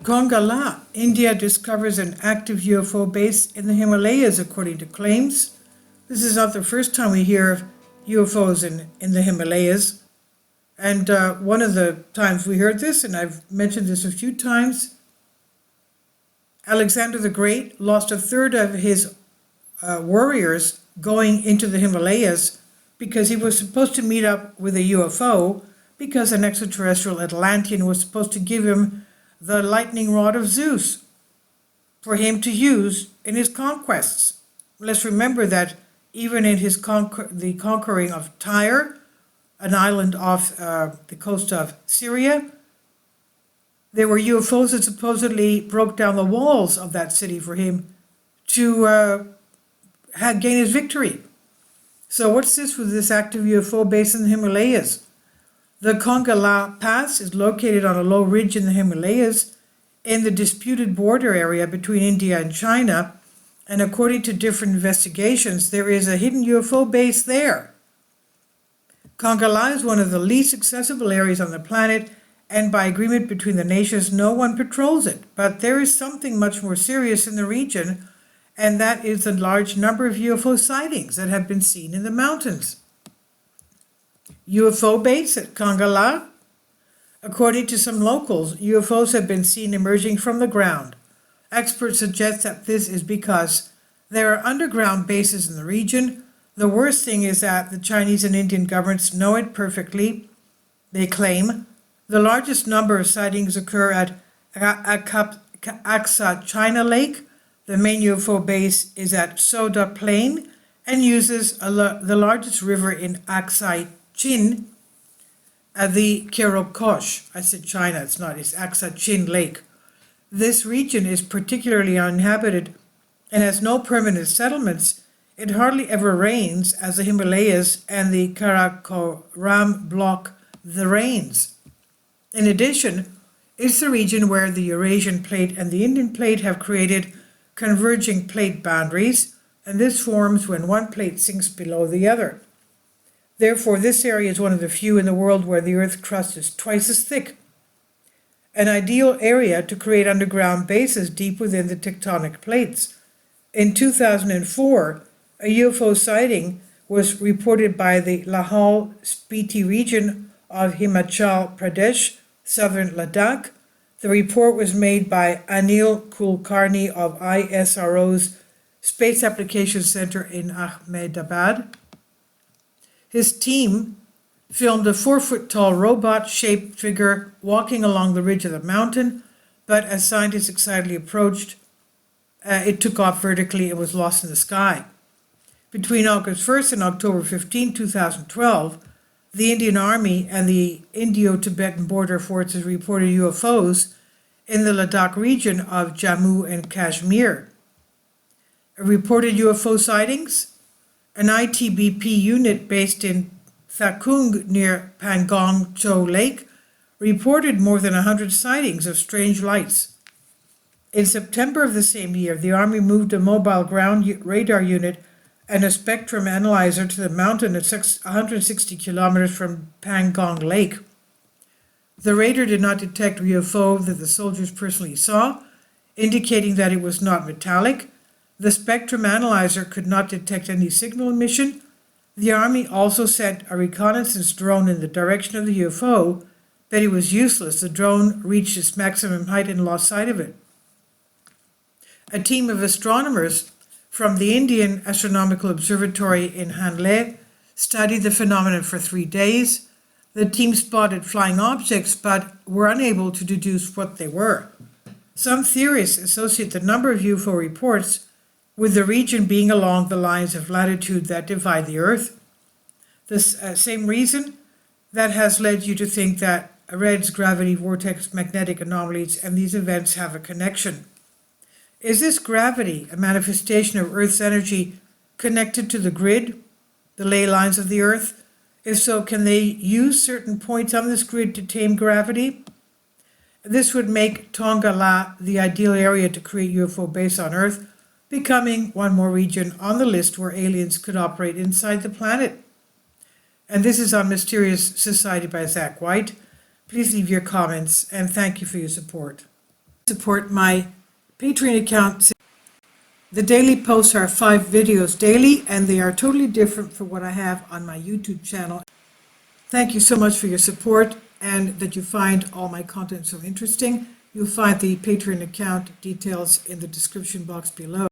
Kongka-La, India discovers an active UFO base in the Himalayas, according to claims. This is not the first time we hear of UFOs in the Himalayas. And one of the times we heard this, and I've mentioned this a few times, Alexander the Great lost a third of his warriors going into the Himalayas because he was supposed to meet up with a UFO because an extraterrestrial Atlantean was supposed to give him the lightning rod of Zeus for him to use in his conquests. Let's remember that even in his the conquering of Tyre, an island off the coast of Syria, there were UFOs that supposedly broke down the walls of that city for him to gain his victory. So what's this with this active UFO base in the Himalayas? The Kongka-La Pass is located on a low ridge in the Himalayas in the disputed border area between India and China, and according to different investigations, there is a hidden UFO base there. Kongka-La is one of the least accessible areas on the planet, and by agreement between the nations, no one patrols it. But there is something much more serious in the region, and that is the large number of UFO sightings that have been seen in the mountains. UFO base at Kongka-La? According to some locals, UFOs have been seen emerging from the ground. Experts suggest that this is because there are underground bases in the region. The worst thing is that the Chinese and Indian governments know it perfectly. They claim the largest number of sightings occur at Aksa China Lake. The main UFO base is at Soda Plain and uses the largest river in Aksai Chin, the Kirokosh. I said China, it's not, it's Aksa Chin Lake. This region is particularly uninhabited and has no permanent settlements. It hardly ever rains, as the Himalayas and the Karakoram block the rains. In addition, it's the region where the Eurasian plate and the Indian plate have created converging plate boundaries, and this forms when one plate sinks below the other. Therefore, this area is one of the few in the world where the Earth's crust is twice as thick. An ideal area to create underground bases deep within the tectonic plates. In 2004, a UFO sighting was reported by the Lahaul Spiti region of Himachal Pradesh, southern Ladakh. The report was made by Anil Kulkarni of ISRO's Space Applications Center in Ahmedabad. His team filmed a 4-foot-tall robot-shaped figure walking along the ridge of the mountain, but as scientists excitedly approached, it took off vertically and was lost in the sky. Between August 1st and October 15, 2012, the Indian Army and the Indo-Tibetan border forces reported UFOs in the Ladakh region of Jammu and Kashmir. Reported UFO sightings? An ITBP unit based in Thakung near Pangong Cho Lake reported more than 100 sightings of strange lights. In September of the same year, the Army moved a mobile ground radar unit and a spectrum analyzer to the mountain at 160 kilometers from Pangong Lake. The radar did not detect UFO that the soldiers personally saw, indicating that it was not metallic. The spectrum analyzer could not detect any signal emission. The Army also sent a reconnaissance drone in the direction of the UFO, but it was useless. The drone reached its maximum height and lost sight of it. A team of astronomers from the Indian Astronomical Observatory in Hanle studied the phenomenon for 3 days. The team spotted flying objects, but were unable to deduce what they were. Some theorists associate the number of UFO reports with the region being along the lines of latitude that divide the Earth. The same reason that has led you to think that RED's gravity vortex magnetic anomalies and these events have a connection. Is this gravity a manifestation of Earth's energy connected to the grid, the ley lines of the Earth? If so, can they use certain points on this grid to tame gravity? This would make Kongka-La the ideal area to create UFO base on Earth, becoming one more region on the list where aliens could operate inside the planet. And this is on Mysterious Society by Zach White. Please leave your comments, and thank you for your support. support my Patreon account. The daily posts are 5 videos daily, and they are totally different from what I have on my YouTube channel. Thank you so much for your support and that you find all my content so interesting. You'll find the Patreon account details in the description box below.